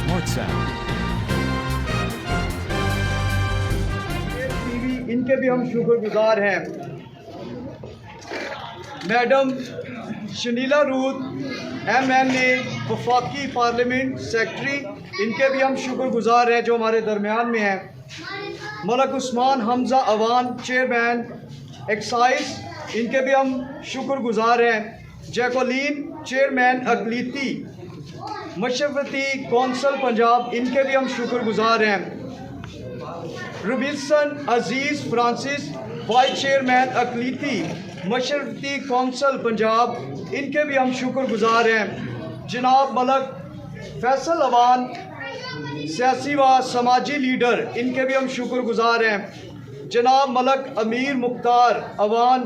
WhatsApp। TV इनके भी हम शुक्रगुजार हैं। मैडम शनीला रूथ MNA वफाकी पार्लियामेंट सेक्रेटरी, इनके भी हम शुक्रगुजार हैं जो हमारे दरमियान में हैं। मलक उस्मान हमज़ा अवान चेयरमैन एक्साइज, इनके भी हम शुक्रगुजार हैं। जैकोलीन चेयरमैन अकलीती मशवरती कौंसल पंजाब, इनके भी हम शुक्रगुजार हैं। रबिल्सन अजीज़ फ्रांसिस वाइस चेयरमैन अकलीती मशरती कौंसल पंजाब, इनके भी हम शुक्रगुजार हैं। जनाब मलक फैसल अवान सियासी व समाजी लीडर, इनके भी हम शुक्रगुजार हैं। जनाब मलक अमीर मुख्तार अवान,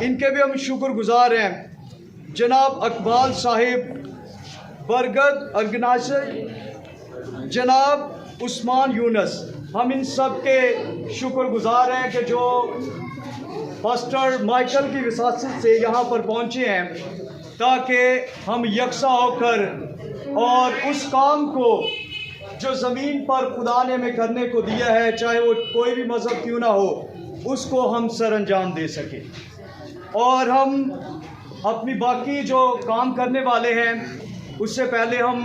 इनके भी हम शुक्रगुजार हैं। जनाब अकबाल साहिब बरगद ऑर्गेनाइजर, जनाब उस्मान यूनस, हम इन सब के शुक्रगुजार हैं कि जो पास्टर माइकल की विसासत से यहाँ पर पहुँचे हैं ताकि हम यकसा होकर और उस काम को जो ज़मीन पर खुदा ने हमें करने को दिया है, चाहे वो कोई भी मज़हब क्यों ना हो, उसको हम सर अंजाम दे सकें। और हम अपनी बाकी जो काम करने वाले हैं उससे पहले हम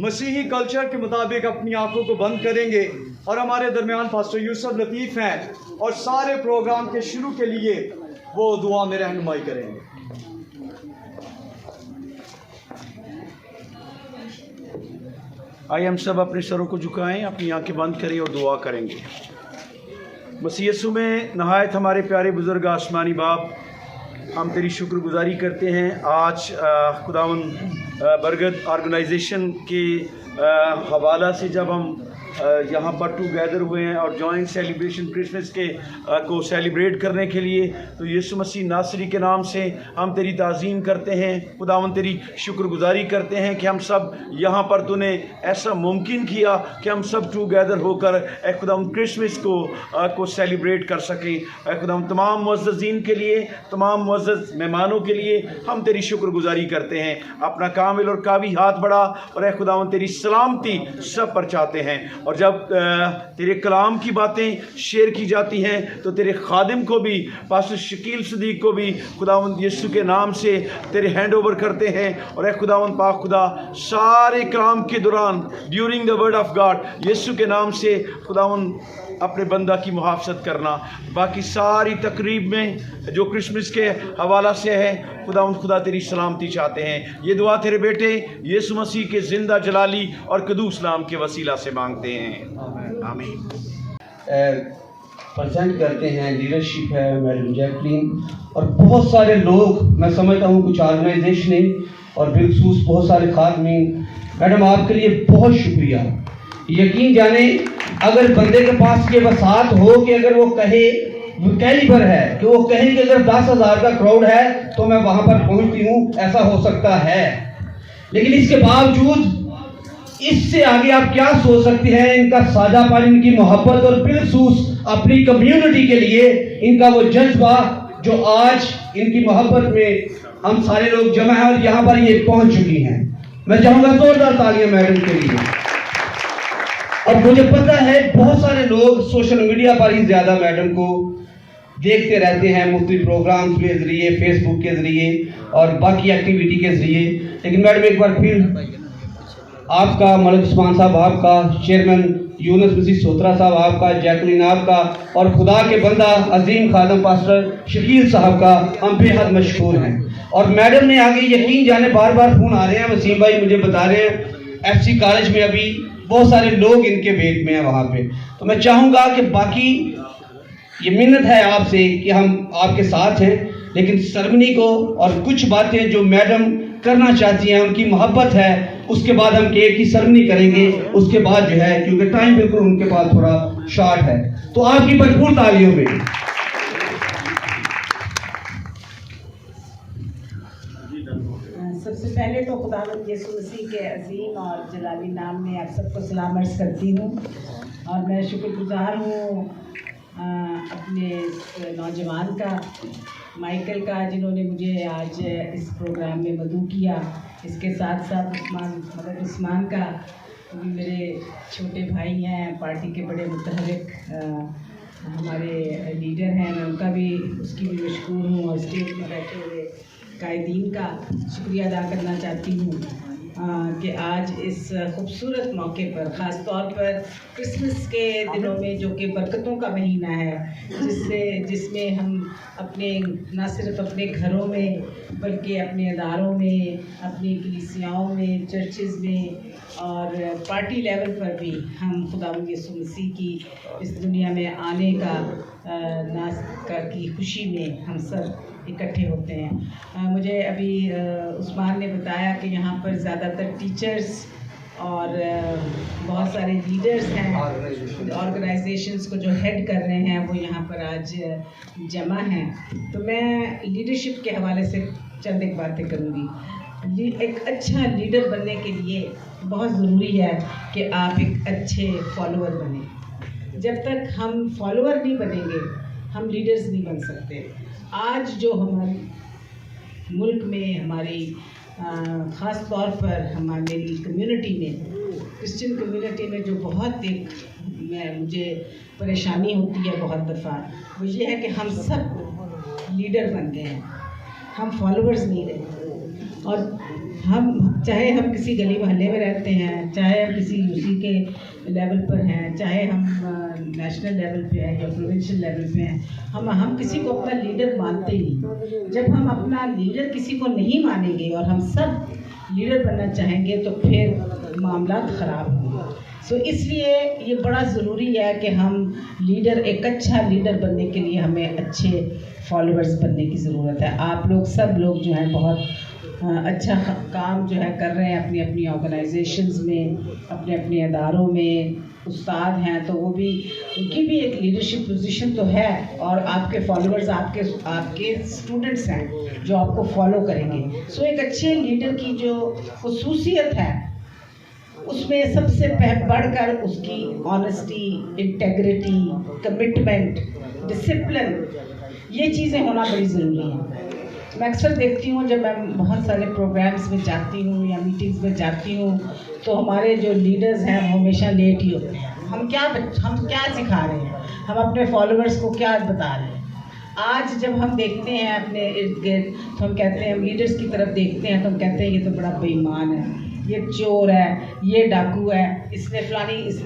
मसीही कल्चर के मुताबिक अपनी आंखों को बंद करेंगे और हमारे दरमियान पास्टर यूसुफ लतीफ़ हैं और सारे प्रोग्राम के शुरू के लिए वो दुआ में रहनुमाई करेंगे। आइए हम सब अपने सरों को झुकाएं, अपनी आंखें बंद करें और दुआ करेंगे। मसीह यीशु में नहायत हमारे प्यारे बुज़ुर्ग आसमानी बाप, हम तेरी शुक्रगुजारी करते हैं। आज खुदावन बरगद ऑर्गेनाइजेशन के हवाला से जब हम यहाँ पर टूगेदर हुए हैं और जॉइंट सेलिब्रेशन क्रिसमस के को सेलिब्रेट करने के लिए, तो यीशु मसीह नासरी के नाम से हम तेरी ताज़ीम करते हैं। खुदावन तेरी शुक्रगुजारी करते हैं कि हम सब यहाँ पर तूने ऐसा मुमकिन किया कि हम सब टूगेदर होकर खुदावन क्रिसमस को सेलिब्रेट कर सकें। खुदावन तमाम मुअज़्ज़ज़ीन के लिए, तमाम मुअज़्ज़ज़ मेहमानों के लिए हम तेरी शुक्रगुजारी करते हैं। अपना कामिल और कावी हाथ बढ़ा और खुदावन तेरी सलामती सब पर चाहते हैं। और जब तेरे कलाम की बातें शेयर की जाती हैं तो तेरे खादिम को भी, पास्टर शकील सदीक को भी खुदावंद यीशु के नाम से तेरे हैंड ओवर करते हैं। और खुदावंद पाक खुदा, सारे कलाम के दौरान during the word of God यीशु के नाम से खुदावंद अपने बंदा की मुहाफ़ज़त करना। बाकी सारी तकरीब में जो क्रिसमस के हवाला से है, खुदा तेरी सलामती चाहते हैं। ये दुआ तेरे बेटे यीशु मसीह के ज़िंदा जलाली और कदूस नाम के वसीला से मांगते हैं, आमीन। प्रेजेंट करते हैं, लीडरशिप है मैडम जैकलीन और बहुत सारे लोग, मैं समझता हूँ कुछ ऑर्गेनाइजेशनें और बिलखसूस बहुत सारे खादमीन। मैडम आपके लिए बहुत शुक्रिया। यकीन जाने अगर बंदे के पास ये वसात हो कि अगर वो कहे कैलिबर है कि वो कहे कि अगर 10,000 का क्राउड है तो मैं वहां पर पहुंचती हूँ, ऐसा हो सकता है। लेकिन इसके बावजूद इससे आगे आप क्या सोच सकते हैं? इनका साझापन, इनकी मोहब्बत और बिलखसूस अपनी कम्युनिटी के लिए इनका वो जज्बा जो आज इनकी मोहब्बत में हम सारे लोग जमा हैं और यहाँ पर ये पहुंच चुकी हैं। मैं चाहूँगा जोरदार तालियां मैडम के लिए। और मुझे पता है बहुत सारे लोग सोशल मीडिया पर ही ज़्यादा मैडम को देखते रहते हैं, मुख्तलिफ प्रोग्राम्स के ज़रिए, फेसबुक के ज़रिए और बाकी एक्टिविटी के ज़रिए। लेकिन मैडम एक बार फिर आपका, मलिक उस्मान साहब आपका, चेयरमैन यूनुस मसीह सोत्रा साहब आपका, जैकलीन आपका और खुदा के बंदा अजीम खादम पास्टर शकील साहब का हम बेहद मशहूर हैं। और मैडम ने आगे यकीन जाने बार बार फ़ोन आ रहे हैं, वसीम भाई मुझे बता रहे हैं FC कॉलेज में अभी बहुत सारे लोग इनके वेट में हैं वहाँ पे। तो मैं चाहूँगा कि बाकी ये मिन्नत है आपसे कि हम आपके साथ हैं, लेकिन सरमनी को और कुछ बातें जो मैडम करना चाहती हैं, उनकी मोहब्बत है, उसके बाद हम केक की सरमनी करेंगे। उसके बाद जो है, क्योंकि टाइम बिल्कुल उनके पास थोड़ा शॉर्ट है, तो आपकी भरपूर तालियों में। सबसे पहले तो खुदावंद यीशु मसीह के अजीम और जलाली नाम में आप सबको सलाम अर्ज़ करती हूँ। और मैं शुक्रगुजार हूँ अपने नौजवान का, माइकल का, जिन्होंने मुझे आज इस प्रोग्राम में मदऊ किया। इसके साथ साथ मदद उस्मान का भी मेरे छोटे भाई हैं, पार्टी के बड़े मुतहरिक हमारे लीडर हैं, मैं उनका भी उसकी भी मशकूर हूँ और स्टेज में बैठे हुए कायदीन का शुक्रिया अदा करना चाहती हूँ कि आज इस खूबसूरत मौके पर ख़ास तौर पर क्रिसमस के दिनों में जो कि बरकतों का महीना है, जिसमें हम अपने न सिर्फ अपने घरों में बल्कि अपने अदारों में, अपनी कलीसियाओं में, चर्चेज़ में और पार्टी लेवल पर भी हम खुदावंद यीशु मसीह की इस दुनिया में आने की खुशी में हम सब इकट्ठे होते हैं। मुझे अभी उस्मान ने बताया कि यहाँ पर ज़्यादातर टीचर्स और बहुत सारे लीडर्स हैं, ऑर्गेनाइजेशंस को जो हेड कर रहे हैं वो यहाँ पर आज जमा हैं। तो मैं लीडरशिप के हवाले से चंद एक बातें करूँगी। एक अच्छा लीडर बनने के लिए बहुत ज़रूरी है कि आप एक अच्छे फॉलोअर बने। जब तक हम फॉलोअर नहीं बनेंगे हम लीडर्स नहीं बन सकते। आज जो हमारे मुल्क में हमारी ख़ास तौर पर हमारे कम्युनिटी में, क्रिश्चियन कम्युनिटी में जो बहुत मुझे परेशानी होती है बहुत दफ़ा, वो ये है कि हम सब लीडर बन गए हैं, हम फॉलोअर्स नहीं रहे। और हम चाहे हम किसी गली मोहल्ले में रहते हैं, चाहे हम किसी यूसी के लेवल पर हैं, चाहे हम नेशनल लेवल पे हैं या प्रोविंशियल लेवल पे हैं, हम किसी को अपना लीडर मानते ही नहीं। जब हम अपना लीडर किसी को नहीं मानेंगे और हम सब लीडर बनना चाहेंगे तो फिर मामला ख़राब होंगे। सो इसलिए ये बड़ा ज़रूरी है कि हम एक अच्छा लीडर बनने के लिए हमें अच्छे फॉलोअर्स बनने की ज़रूरत है। आप लोग सब लोग जो हैं बहुत अच्छा काम जो है कर रहे हैं अपनी अपनी ऑर्गेनाइजेशंस में, अपने अपने अदारों में। उस्ताद हैं तो वो भी, उनकी भी एक लीडरशिप पोजीशन तो है और आपके फॉलोअर्स आपके स्टूडेंट्स हैं जो आपको फॉलो करेंगे। सो एक अच्छे लीडर की जो खुसूसियत है उसमें सबसे बढ़कर उसकी ऑनेस्टी, इंटेग्रिटी, कमिटमेंट, डिसिप्लिन, ये चीज़ें होना बड़ी ज़रूरी हैं। मैं अक्सर देखती हूँ जब मैं बहुत सारे प्रोग्राम्स में जाती हूँ या मीटिंग्स में जाती हूँ तो हमारे जो लीडर्स हैं वो हमेशा लेट ही होते हैं। हम क्या सिखा रहे हैं, हम अपने फॉलोअर्स को क्या बता रहे हैं। आज जब हम देखते हैं अपने इर्द गिर्द तो हम कहते हैं, हम लीडर्स की तरफ देखते हैं तो हम कहते हैं ये तो बड़ा बेईमान है, ये चोर है, ये डाकू है, इसने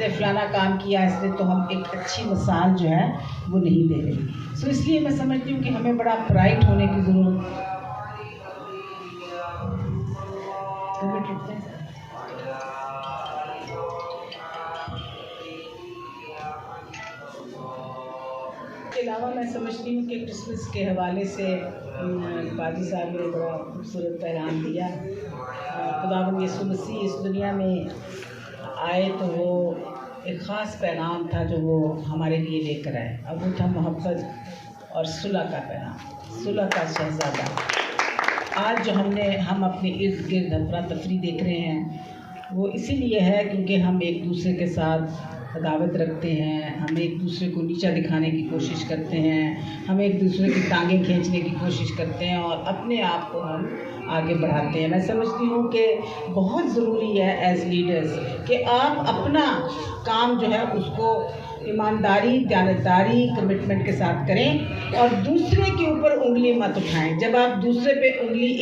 फलाना काम किया, इसने तो हम एक अच्छी मिसाल जो है वो नहीं दे रहे। सो इसलिए मैं समझती हूँ कि हमें बड़ा ब्राइट होने की ज़रूरत है। इसके अलावा मैं समझती हूँ कि क्रिसमस के हवाले से बाजी साहब ने बड़ा खूबसूरत पैगाम दिया। खुदावंद यीशु मसीह इस दुनिया में आए तो वो एक ख़ास पैगाम था जो वो हमारे लिए लेकर आए। अब वो था मोहब्बत और सुलह का पैगाम, सुलह का शहज़ादा। आज जो हम अपने इर्द गिर्द अफरा तफरी देख रहे हैं वो इसीलिए है क्योंकि हम एक दूसरे के साथ अदावत रखते हैं, हम एक दूसरे को नीचा दिखाने की कोशिश करते हैं, हम एक दूसरे की टांगें खींचने की कोशिश करते हैं और अपने आप को हम आगे बढ़ाते हैं। मैं समझती हूँ कि बहुत ज़रूरी है एज लीडर्स कि आप अपना काम जो है उसको ईमानदारी, दयानतदारी, कमिटमेंट के साथ करें और दूसरे के ऊपर उंगली मत उठाएं। जब आप दूसरे पे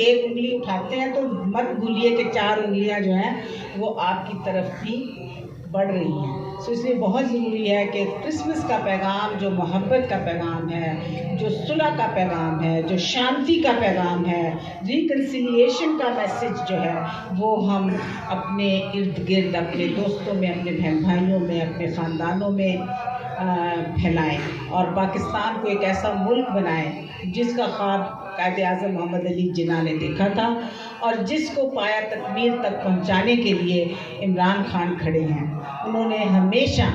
एक उंगली उठाते हैं तो मत भूलिए कि 4 उंगलियां जो हैं वो आपकी तरफ भी बढ़ रही हैं। सो इसलिए बहुत ज़रूरी है कि क्रिसमस का पैगाम जो मोहब्बत का पैगाम है, जो सुलह का पैगाम है, जो शांति का पैगाम है, रिकन्सिलिएशन का मैसेज जो है वो हम अपने इर्द गिर्द, अपने दोस्तों में, अपने बहन भाइयों में, अपने ख़ानदानों में फैलाएं और पाकिस्तान को एक ऐसा मुल्क बनाएं जिसका ख्वाब कायदे आज़म मोहम्मद अली जिन्ना ने देखा था और जिसको पाया तकमील तक पहुंचाने के लिए इमरान खान खड़े हैं। उन्होंने हमेशा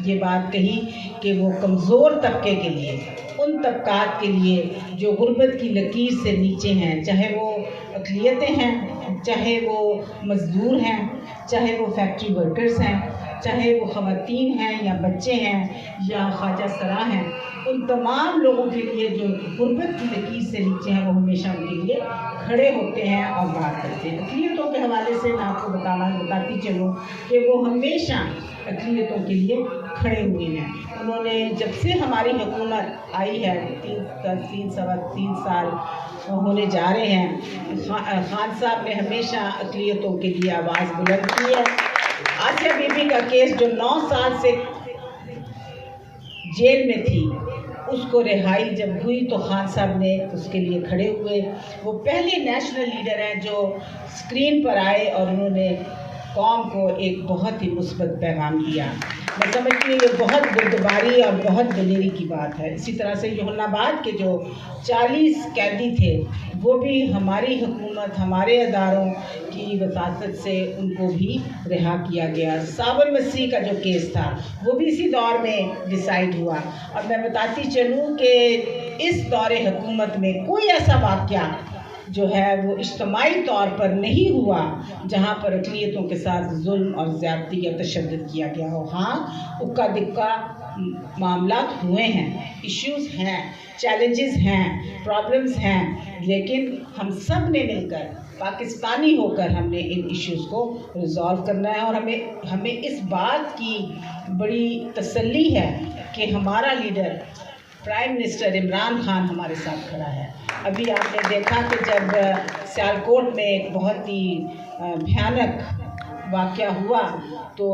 ये बात कही कि वो कमज़ोर तबके के लिए, उन तबकात के लिए जो गुर्बत की लकीर से नीचे हैं, चाहे वो अक़लियतें हैं, चाहे वो मज़दूर हैं, चाहे वो फैक्ट्री वर्कर्स हैं, चाहे वो ख़वातीन हैं या बच्चे हैं या ख्वाजा सरा हैं, उन तमाम लोगों के लिए जो गुर्बत की लकीर से नीचे हैं वो हमेशा उनके लिए खड़े होते हैं और बात करते हैं। अक़लियतों के हवाले से मैं आपको बताती चलूँ कि वो हमेशा अक़लियतों के लिए खड़े हुए हैं। उन्होंने जब से हमारी हुकूमत आई है, 3 साल होने जा रहे हैं, खान साहब ने हमेशा अक़लियतों के लिए आवाज़ बुलंद की है। आसिया बीबी का केस जो 9 साल से जेल में थी, उसको रिहाई जब हुई तो खान साहब ने उसके लिए खड़े हुए। वो पहले नेशनल लीडर हैं जो स्क्रीन पर आए और उन्होंने कौम को एक बहुत ही मुस्बत पैगाम दिया। मैं समझती हूँ ये बहुत बुर्दबारी और बहुत दलेरी की बात है। इसी तरह से जहानाबाद के जो 40 कैदी थे वो भी हमारी हुकूमत, हमारे अदारों की वसातत से उनको भी रिहा किया गया। साबर मसीह का जो केस था वो भी इसी दौर में डिसाइड हुआ। और मैं बताती चलूँ कि इस दौरे हुकूमत में कोई ऐसा वाक़या जो है वो इज्तिमाई तौर पर नहीं हुआ जहाँ पर अक़लियतों के साथ जुल्म और ज़्यादती या तशद्दुद किया गया हो। हाँ, उक्का दिक्का मामला हुए हैं, इश्यूज़ हैं, चैलेंजेस हैं, प्रॉब्लम्स हैं, लेकिन हम सब ने मिलकर पाकिस्तानी होकर हमने इन इश्यूज़ को रिज़ॉल्व करना है। और हमें इस बात की बड़ी तसल्ली है कि हमारा leader prime minister Imran Khan हमारे साथ खड़ा है। अभी आपने देखा कि जब सियालकोट में एक बहुत ही भयानक वाक़या हुआ तो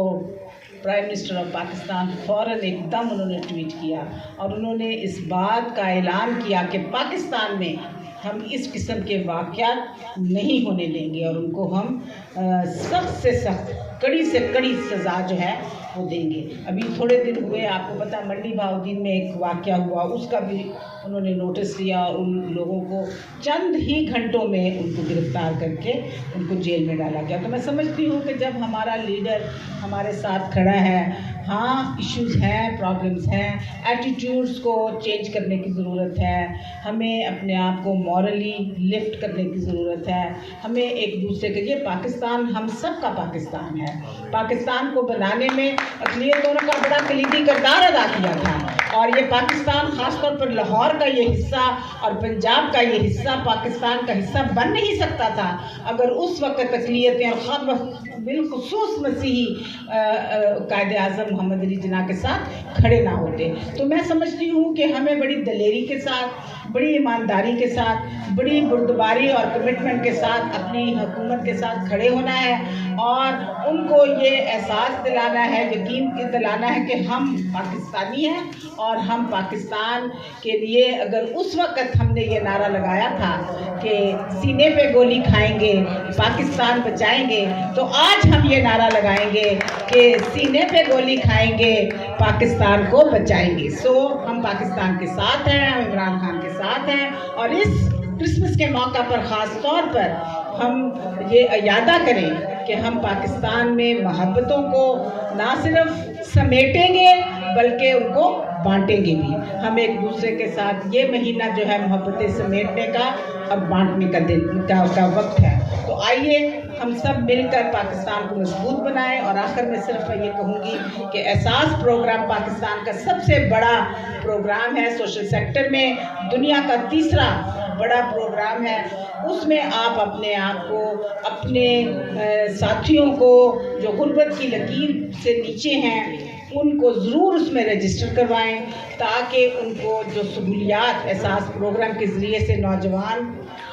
प्राइम मिनिस्टर ऑफ पाकिस्तान फ़ौरन एकदम उन्होंने ट्वीट किया और उन्होंने इस बात का ऐलान किया कि पाकिस्तान में हम इस किस्म के वाक़यात नहीं होने देंगे और उनको हम सख्त से सख्त, कड़ी से कड़ी सज़ा जो है वो देंगे। अभी थोड़े दिन हुए, आपको पता, मंडी भाउद्दीन में एक वाक़या हुआ, उसका भी उन्होंने नोटिस लिया और उन लोगों को चंद ही घंटों में उनको गिरफ़्तार करके उनको जेल में डाला गया। तो मैं समझती हूँ कि जब हमारा लीडर हमारे साथ खड़ा है, हाँ इश्यूज़ हैं, प्रॉब्लम्स हैं, एटीट्यूड्स को चेंज करने की ज़रूरत है, हमें अपने आप को मॉरली लिफ्ट करने की ज़रूरत है, हमें एक दूसरे के लिए, पाकिस्तान हम सब का पाकिस्तान है, पाकिस्तान को बनाने में अक़लियतों का बड़ा कलीदी किरदार अदा किया था। और ये पाकिस्तान, ख़ासतौर पर लाहौर का ये हिस्सा और पंजाब का ये हिस्सा पाकिस्तान का हिस्सा बन नहीं सकता था अगर उस वक़्त अक़लियतें और बिलखुसूस मसीही कायदे आज़म मोहम्मद अली जिन्ना के साथ खड़े ना होते। तो मैं समझती हूँ कि हमें बड़ी दलेरी के साथ, बड़ी ईमानदारी के साथ, बड़ी बुर्दबारी और कमिटमेंट के साथ अपनी हुकूमत के साथ खड़े होना है और उनको ये एहसास दिलाना है, यकीन दिलाना है कि हम पाकिस्तानी हैं और हम पाकिस्तान के लिए, अगर उस वक़्त हमने ये नारा लगाया था कि सीने पे गोली खाएंगे पाकिस्तान बचाएंगे, तो आज हम ये नारा लगाएंगे कि सीने पे गोली खाएंगे पाकिस्तान को बचाएंगे। हम पाकिस्तान के साथ हैं, हम इमरान खान के साथ हैं और इस क्रिसमस के मौका पर ख़ास तौर पर हम ये यादा करें कि हम पाकिस्तान में मोहब्बतों को ना सिर्फ समेटेंगे बल्कि उनको बांटेंगे भी। हम एक दूसरे के साथ, ये महीना जो है मोहब्बतें समेटने का और बांटने का दिन का वक्त है। तो आइए हम सब मिलकर पाकिस्तान को मजबूत बनाएं। और आखिर में सिर्फ मैं ये कहूँगी कि एहसास प्रोग्राम पाकिस्तान का सबसे बड़ा प्रोग्राम है, सोशल सेक्टर में दुनिया का तीसरा बड़ा प्रोग्राम है। उसमें आप अपने आप को, अपने साथियों को जो गुर्बत की लकीर से नीचे हैं उनको ज़रूर उसमें रजिस्टर करवाएं ताकि उनको जो सहूलियात एहसास प्रोग्राम के ज़रिए से नौजवान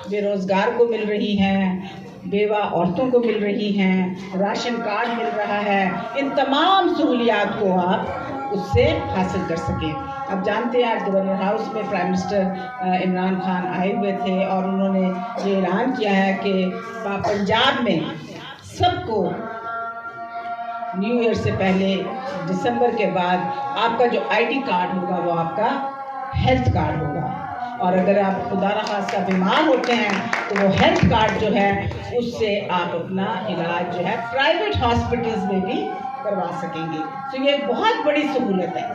बेरोज़गार को मिल रही हैं, बेवा औरतों को मिल रही हैं, राशन कार्ड मिल रहा है, इन तमाम सहूलियात को आप उससे हासिल कर सकें। अब जानते हैं आज गवर्नर हाउस में प्राइम मिनिस्टर इमरान खान आए हुए थे और उन्होंने ये ऐलान किया है कि पंजाब में सबको न्यू ईयर से पहले, दिसंबर के बाद आपका जो आईडी कार्ड होगा वो आपका हेल्थ कार्ड होगा और अगर आप खुदा न खास्ता बीमार होते हैं तो वो हेल्थ कार्ड जो है उससे आप अपना इलाज जो है प्राइवेट हॉस्पिटल्स में भी करवा सकेंगे। तो ये बहुत बड़ी सहूलत है,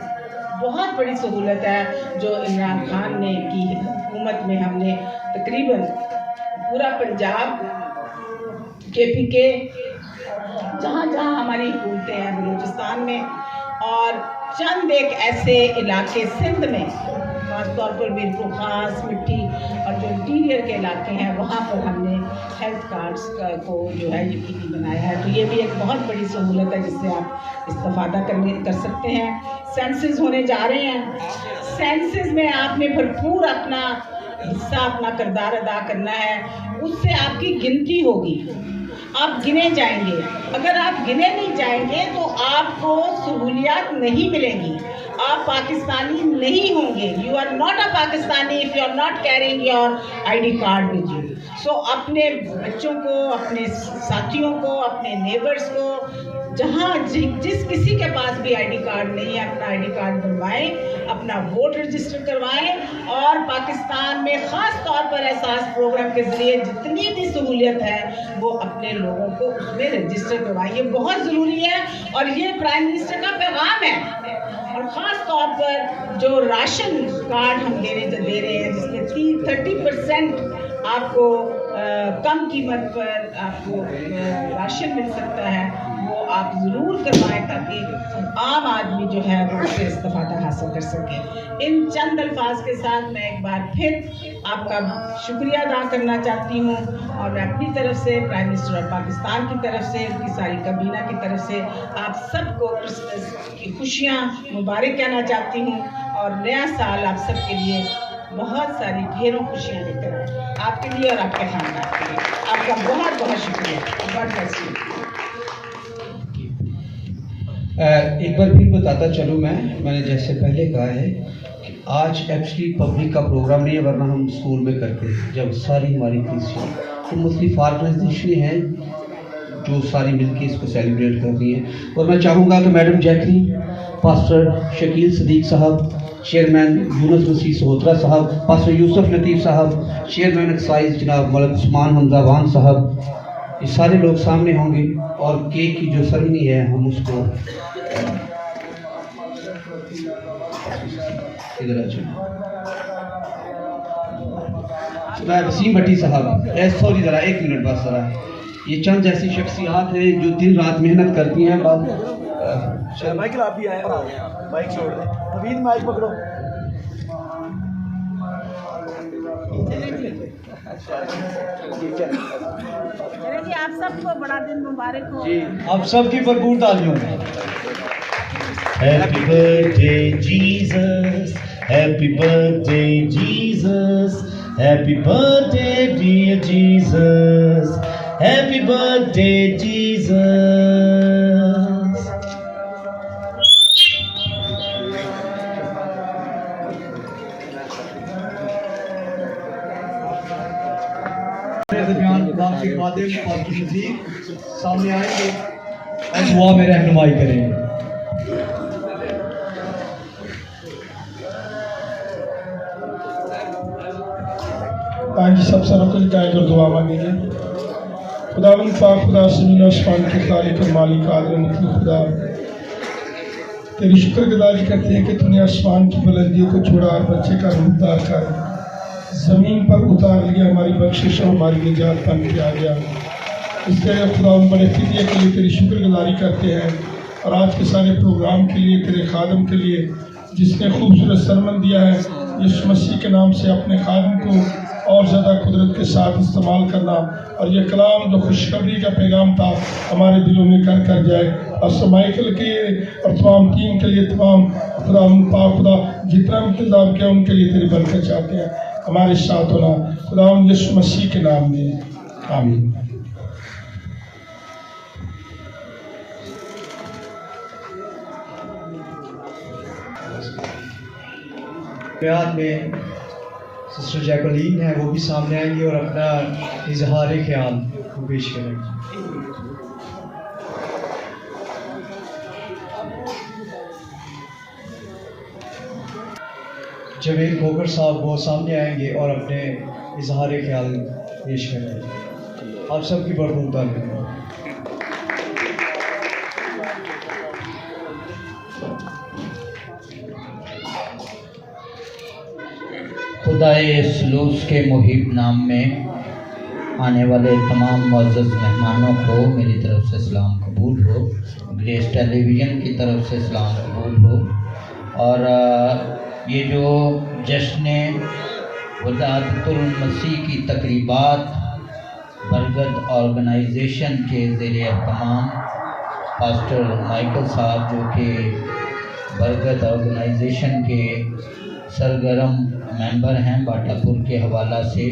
बहुत बड़ी सहूलत है जो इमरान खान ने की हुकूमत में हमने तकरीबन पूरा पंजाब KPK, जहाँ जहाँ हमारी हुकूमतें हैं बलूचिस्तान में, और चंद एक ऐसे इलाके सिंध में, खासतौर पर बिल्कुल ख़ास मिट्टी और जो इंटीरियर के इलाके हैं वहाँ पर हमने हेल्थ कार्ड्स को जो है यकीनी बनाया है। तो ये भी एक बहुत बड़ी सहूलत है जिससे आप इस्तेफादा कर सकते हैं। सेंसस होने जा रहे हैं, सेंसस में आपने भरपूर अपना हिस्सा, अपना किरदार अदा करना है। उससे आपकी गिनती होगी, आप गिने जाएंगे। अगर आप गिने नहीं जाएंगे तो आपको सहूलियात नहीं मिलेंगी, आप पाकिस्तानी नहीं होंगे। You are not a Pakistani if you are not carrying your ID card with you. So अपने बच्चों को, अपने साथियों को, अपने नेबर्स को, जहाँ जिस किसी के पास भी ID कार्ड नहीं है, अपना ID कार्ड बनवाएं, अपना वोट रजिस्टर करवाएं, और पाकिस्तान में ख़ास तौर पर एहसास प्रोग्राम के ज़रिए जितनी भी सहूलियत है वो अपने लोगों को उसमें रजिस्टर करवाएं। ये बहुत ज़रूरी है और ये प्राइम मिनिस्टर का पैगाम है। और ख़ास तौर पर जो राशन कार्ड हम दे रहे हैं जिसमें 30% आपको कम कीमत पर आपको राशन मिल सकता है, वो आप ज़रूर करवाएं ताकि आम आदमी जो है वो उससे इस्तेफादा हासिल कर सके। इन चंद अल्फाज के साथ मैं एक बार फिर आपका शुक्रिया अदा करना चाहती हूँ, और मैं अपनी तरफ से, प्राइम मिनिस्टर ऑफ पाकिस्तान की तरफ से, उनकी सारी काबीना की तरफ से आप सबको क्रिसमस की खुशियाँ मुबारक कहना चाहती हूँ, और नया साल आप सबके लिए बहुत सारी ढेरों खुशियाँ लेकर आए, आपके लिए और आपके खानदान के लिए। आपका बहुत बहुत शुक्रिया। God bless you. एक बार फिर बताता चलूँ, मैंने जैसे पहले कहा है कि आज एक्चुअली पब्लिक का प्रोग्राम नहीं है, वरना हम स्कूल में करते हैं जब सारी हमारी फीसियाँ तो मुख्तलिफ ऑर्गेनाइजेशनें हैं जो सारी मिलकर इसको सेलिब्रेट कर रही हैं। और मैं चाहूँगा कि madam Jacqueline, pastor Shakeel Sadiq साहब, चेयरमैन यूनुस मसीह सहोत्रा साहब, पास्टर यूसुफ लतीफ़ साहब, चेयरमैन एक्साइज जनाब मलिक उस्मान हमजा वान साहब, ये सारे लोग सामने होंगे, और केक की जो सेरेमनी है हम उसको इधर आ वसीम भट्टी साहब, सॉरी ज़रा एक मिनट बस ज़रा, ये चंद ऐसी शख्सियात हैं जो दिन रात मेहनत करती हैं। माइकल आप भी आए, माइक छोड़ दें, नवीद माइक पकड़ो। जी आप सबको बड़ा दिन मुबारक हो जी, आप सबकी भरपूर तालियों में। Happy birthday Jesus, happy birthday Jesus, happy birthday dear Jesus, happy birthday Jesus. दरमियान खुदा के खादिम और मजीद सामने आएंगे और दुआ में रहनुमाई करेंगे। आज सब सरों को झुकाएंगे और दुआ मांगेंगे। खुदावंद पाक खुदा ज़मीन और आसमान के खालिक और मालिक आदर मतलब खुदा, तेरी शुक्रगुजारी करते हैं कि तूने आसमान की बुलंदियों को छोड़ा और बच्चे का रूप धार कर ज़मीन पर उतार लिया, हमारी बख्शिश और हमारी निजात बन के आ गया। इसके लिए खुदा बड़े फिदिये के लिए तेरी शुक्रगुजारी करते हैं, और आज के सारे प्रोग्राम के लिए, तेरे खादम के लिए जिसने खूबसूरत सरमन दिया है, यीशु मसीह के नाम से अपने खादम को और ज़्यादा कुदरत के साथ इस्तेमाल करना, और ये कलाम जो खुशखबरी का पैगाम था हमारे दिलों में घर कर जाए। और समाइकल के और तमाम टीम के लिए, तमाम खुदा पाक खुदा जितना इंतज़ाम किया उनके लिए तेरी बरकत चाहते हैं, हमारे साथ होना खुदा यीशु मसीह के नाम में, आमीन। बयान में सिस्टर जैकलीन है, वो भी सामने आएंगी और अपना इजहार ख्याल को पेश करेंगी। जवेद खोकर साहब वो सामने आएंगे और अपने इजहार ख्याल पेश करेंगे। आप सबकी भरपूर तारीफ। खुदाए सलूस के मुहिब नाम में आने वाले तमाम मुअज़्ज़ज़ मेहमानों को मेरी तरफ़ से सलाम कबूल हो, ग्रेस टेलीविज़न की तरफ से सलाम कबूल हो। और ये जो जश्न वलादतुल मसीह की तकरीबात बरगद ऑर्गेनाइजेशन के ज़ेरे एहतमाम पास्टर माइकल साहब, जो कि बरगद ऑर्गेनाइजेशन के सरगर्म मेंबर हैं बाटापुर के हवाला से,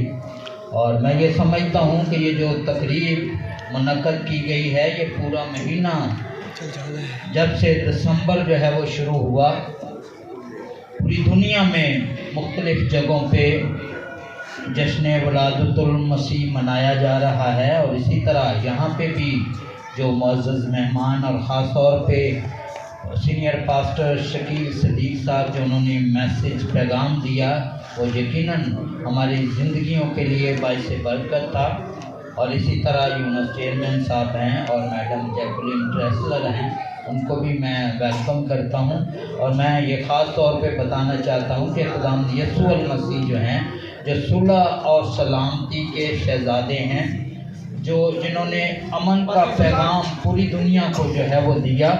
और मैं ये समझता हूँ कि ये जो तकरीब मुनक़्क़द की गई है, ये पूरा महीना जब से दिसंबर जो है वो शुरू हुआ, पूरी दुनिया में मुख्तलिफ़ जगहों पे जश्न वलादतुल मसीह मनाया जा रहा है। और इसी तरह यहाँ पे भी जो मुअज़्ज़ज़ मेहमान और ख़ास तौर पे सीनियर पास्टर शकील सदीक साहब जो उन्होंने मैसेज पैगाम दिया, वो यकीनन हमारी ज़िंदगियों के लिए बाइस बरकत था। और इसी तरह यूनुस चेयरमैन साहब हैं और मैडम जैकुलिन ट्रेसलर हैं, उनको भी मैं वेलकम करता हूं। और मैं ये ख़ास तौर पे बताना चाहता हूं कि खुदावंद यीशु मसीह जो हैं, जो सुलह और सलामती के शहज़ादे हैं, जिन्होंने अमन का पैगाम पूरी दुनिया को जो है वो दिया।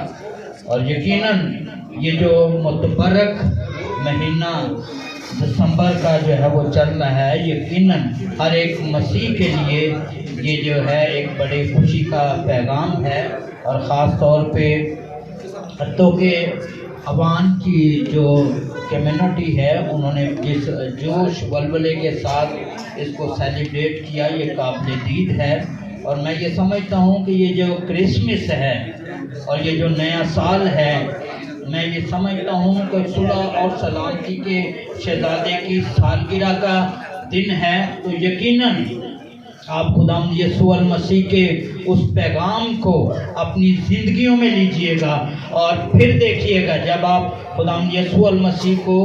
और यकीनन ये जो मुतबरक महीना दिसंबर का जो है वो चल रहा है, यकीनन हर एक मसीह के लिए ये जो है एक बड़ी खुशी का पैगाम है। और ख़ास तौर पे हत्तों के अवान की जो कम्युनिटी है, उन्होंने जिस जोश वलवले के साथ इसको सेलिब्रेट किया, ये काबिल दीद है। और मैं ये समझता हूँ कि ये जो क्रिसमस है और ये जो नया साल है, मैं ये समझता हूँ कि सुलह और सलामती के शहज़ादे की सालगिरह का दिन है। तो यकीनन आप खुदावंद यीशु मसीह के उस पैगाम को अपनी ज़िंदगियों में लीजिएगा और फिर देखिएगा जब आप खुदावंद यीशु मसीह को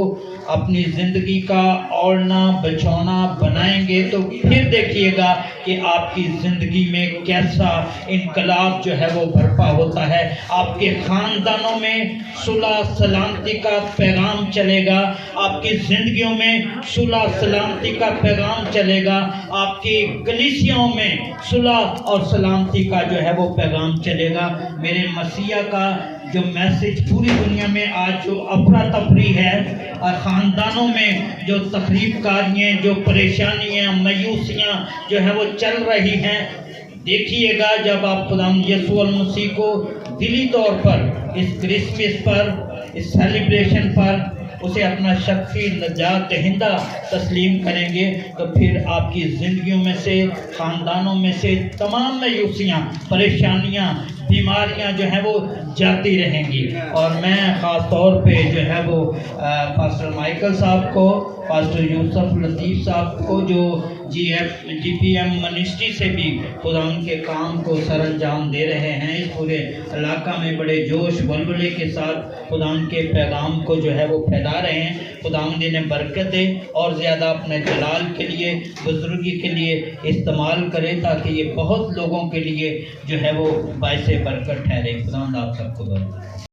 अपनी ज़िंदगी का ओढ़ना बिछौना बनाएंगे, तो फिर देखिएगा कि आपकी ज़िंदगी में कैसा इनकलाब जो है वो बर्पा होता है। आपके ख़ानदानों में सुलह सलामती का पैगाम चलेगा, आपकी ज़िंदगियों में सुलह सलामती का पैगाम चलेगा, आपकी कलीसियाओं में सुलह और सलामती का जो है वो पैगाम चलेगा। मेरे मसीहा का जो मैसेज पूरी दुनिया में आज जो अफरा तफरी है और ख़ानदानों में जो तकरीबकारियाँ, जो परेशानियाँ, मायूसियाँ जो है वो चल रही हैं, देखिएगा जब आप खुदावंद यीशु मसीह को दिली तौर पर इस क्रिसमस पर, इस सेलिब्रेशन पर उसे अपना शख्सी नजात दहिंदा तस्लीम करेंगे, तो फिर आपकी ज़िंदगियों में से, ख़ानदानों में से तमाम मायूसियाँ, परेशानियाँ, बीमारियाँ जो हैं वो जाती रहेंगी। और मैं ख़ास तौर पे जो है वो पास्टर माइकल साहब को, पास्टर यूसुफ लतीफ़ साहब को, जो GPM मिनिस्ट्री से भी खुदावंद के काम को सरअंजाम दे रहे हैं, इस पूरे इलाका में बड़े जोश वलवले के साथ खुदावंद के पैगाम को जो है वो फैला रहे हैं। खुदावंद इन्हें बरकत दे और ज़्यादा अपने जलाल के लिए, बुजुर्गी के लिए इस्तेमाल करे, ताकि ये बहुत लोगों के लिए जो है वो बाइस बरकत ठहरे। खुदावंद आप सबको बरकत।